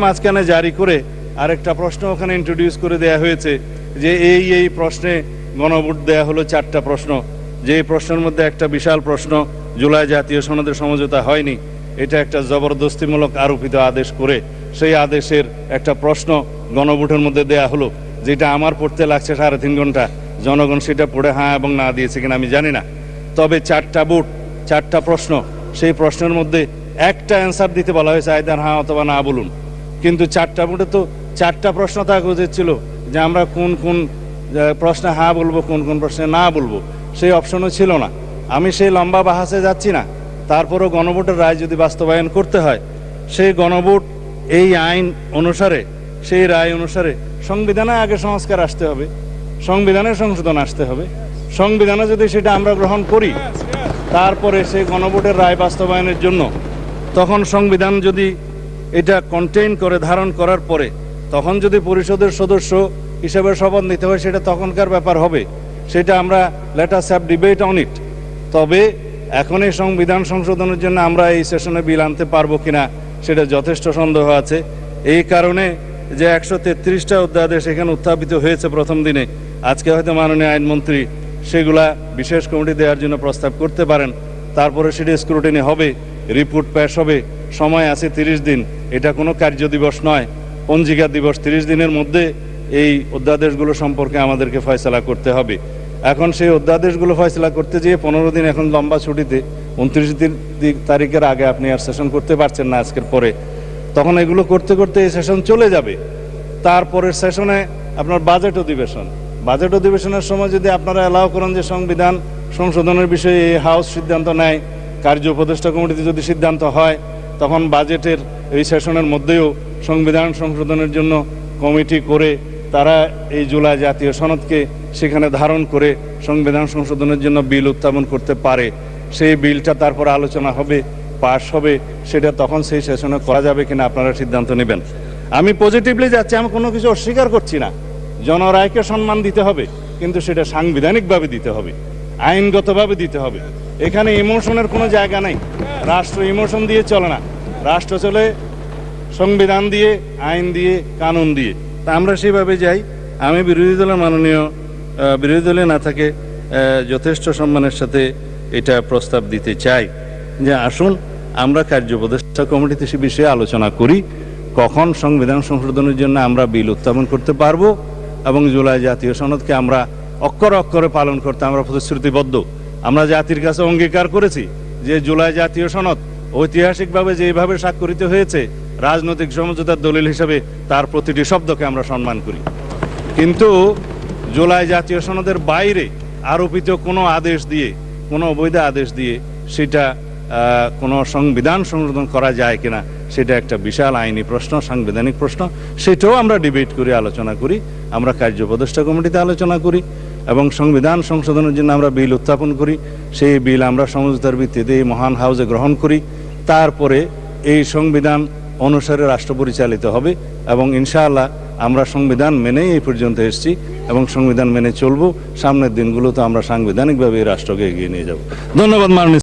মাঝখানে জারি করে আরেকটা প্রশ্ন ওখানে ইন্ট্রোডিউস করে দেয়া হয়েছে যে এই প্রশ্নে গণভোট দেয়া হলো 4টা প্রশ্ন, যে প্রশ্নের মধ্যে একটা বিশাল প্রশ্ন জুলাই জাতীয় সনদের সমঝোতা হয়নি, এটা একটা জবরদস্তিমূলক আরোপিত আদেশ করে সেই আদেশের একটা প্রশ্ন গণভোটের মধ্যে দেয়া হলো, যেটা আমার পড়তে লাগছে 3.5 ঘন্টা। জনগণ সেটা পড়ে হ্যাঁ এবং না দিয়েছে কিনা আমি জানি না। তবে 4টা ভোট 4টা প্রশ্ন, সেই প্রশ্নের মধ্যে একটা অ্যান্সার দিতে বলা হয়েছে, আইদার হ্যাঁ অথবা না বলুন। কিন্তু 4টা ভোটে তো 4টা প্রশ্ন থাকা উচিত ছিল যে আমরা কোন কোন প্রশ্নে হ্যাঁ বলবো, কোন কোন প্রশ্নে না বলবো, সেই অপশনও ছিল না। আমি সেই লম্বা বাহাসে যাচ্ছি না। তারপরও গণভোটের রায় যদি বাস্তবায়ন করতে হয়, সেই গণভোট এই আইন অনুসারে, সেই রায় অনুসারে সংবিধানে আগে সংস্কার আসতে হবে, সংবিধানের সংশোধন আসতে হবে। সংবিধানে যদি সেটা আমরা গ্রহণ করি, তারপরে সেই গণভোটের রায় বাস্তবায়নের জন্য তখন সংবিধান যদি এটা কন্টেইন করে, ধারণ করার পরে তখন যদি পরিষদের সদস্য হিসেবে শপথ নিতে হয়, সেটা তখনকার ব্যাপার হবে। সেটা আমরা let us have debate on it. তবে এখন এই সংবিধান সংশোধনের জন্য আমরা এই সেশনে বিল আনতে পারবো কিনা সেটা যথেষ্ট সন্দেহ আছে। এই কারণে যে 133টা অধ্যাদেশ এখানে উত্থাপিত হয়েছে প্রথম দিনে, আজকে হয়তো মাননীয় আইনমন্ত্রী সেগুলা বিশেষ কমিটি দেওয়ার জন্য প্রস্তাব করতে পারেন। তারপরে সেটা স্ক্রুটিনি হবে, রিপোর্ট পেশ হবে, সময় আছে 30 দিন। এটা কোনো কার্য দিবস নয়, পঞ্জিকা দিবস। 30 দিনের মধ্যে এই অধ্যাদেশগুলো সম্পর্কে আমাদেরকে ফয়সালা করতে হবে। এখন সেই অধ্যাদেশগুলো ফয়সালা করতে যেয়ে 15 দিন এখন লম্বা ছুটিতে, 29 তারিখের আগে আপনি আর সেশন করতে পারছেন না আজকের পরে। তখন এগুলো করতে করতে এই সেশন চলে যাবে। তারপরের সেশনে আপনার বাজেট অধিবেশন। বাজেট অধিবেশনের সময় যদি আপনারা অ্যালাউ করেন যে সংবিধান সংশোধনের বিষয়ে এই হাউস সিদ্ধান্ত নেয়, কার্য উপদেষ্টা কমিটিতে যদি সিদ্ধান্ত হয়, তখন বাজেটের এই সেশনের মধ্যেও সংবিধান সংশোধনের জন্য কমিটি করে তারা এই জুলাই জাতীয় সনদকে সেখানে ধারণ করে সংবিধান সংশোধনের জন্য বিল উত্থাপন করতে পারে। সেই বিলটা তারপর আলোচনা হবে, পাশ হবে, সেটা তখন সেই সেশনে করা যাবে কিনা আপনারা সিদ্ধান্ত নেবেন। আমি পজিটিভলি যাচ্ছি, আমি কোনো কিছু অস্বীকার করছি না। জনরায়কে সম্মান দিতে হবে, কিন্তু সেটা সাংবিধানিকভাবে দিতে হবে, আইনগতভাবে দিতে হবে। এখানে ইমোশনের কোনো জায়গা নেই। রাষ্ট্র ইমোশন দিয়ে চলে না, রাষ্ট্র চলে সংবিধান দিয়ে, আইন দিয়ে, কানুন দিয়ে। তা আমরা সেভাবে যাই। আমি বিরোধী দলে না থাকে যথেষ্ট সম্মানের সাথে এটা প্রস্তাব দিতে চাই যে আসুন আমরা কার্য উপদেষ্টা কমিটিতে সে বিষয়ে আলোচনা করি, কখন সংবিধান সংশোধনের জন্য আমরা বিল উত্থাপন করতে পারবো এবং জুলাই জাতীয় সনদকে আমরা অক্ষরে অক্ষরে পালন করতে আমরা প্রতিশ্রুতিবদ্ধ। আমরা জাতির কাছে অঙ্গীকার করেছি যে জুলাই জাতীয় সনদ ঐতিহাসিকভাবে যেভাবে স্বাক্ষরিত হয়েছে, রাজনৈতিক সমঝোতার দলিল হিসেবে তার প্রতিটি শব্দকে আমরা সম্মান করি। কিন্তু জুলাই জাতীয় সনদের বাইরে আরোপিত কোনো আদেশ দিয়ে, কোনো অবৈধ আদেশ দিয়ে সেটা কোনো সংবিধান সংশোধন করা যায় কিনা, সেটা একটা বিশাল আইনি প্রশ্ন, সাংবিধানিক প্রশ্ন। সেটাও আমরা ডিবেট করি, আলোচনা করি, আমরা কার্য উপদেষ্টা কমিটিতে আলোচনা করি এবং সংবিধান সংশোধনের জন্য আমরা বিল উত্থাপন করি। সেই বিল আমরা সমঝোতার ভিত্তিতে এই মহান হাউসে গ্রহণ করি। তারপরে এই সংবিধান অনুসারে রাষ্ট্র পরিচালিত হবে এবং ইনশাআল্লাহ আমরা সংবিধান মেনেই এই পর্যন্ত এসেছি এবং সংবিধান মেনে চলবো। সামনের দিনগুলোতে আমরা সাংবিধানিকভাবে এই রাষ্ট্রকে এগিয়ে নিয়ে যাব। ধন্যবাদ মাননীয়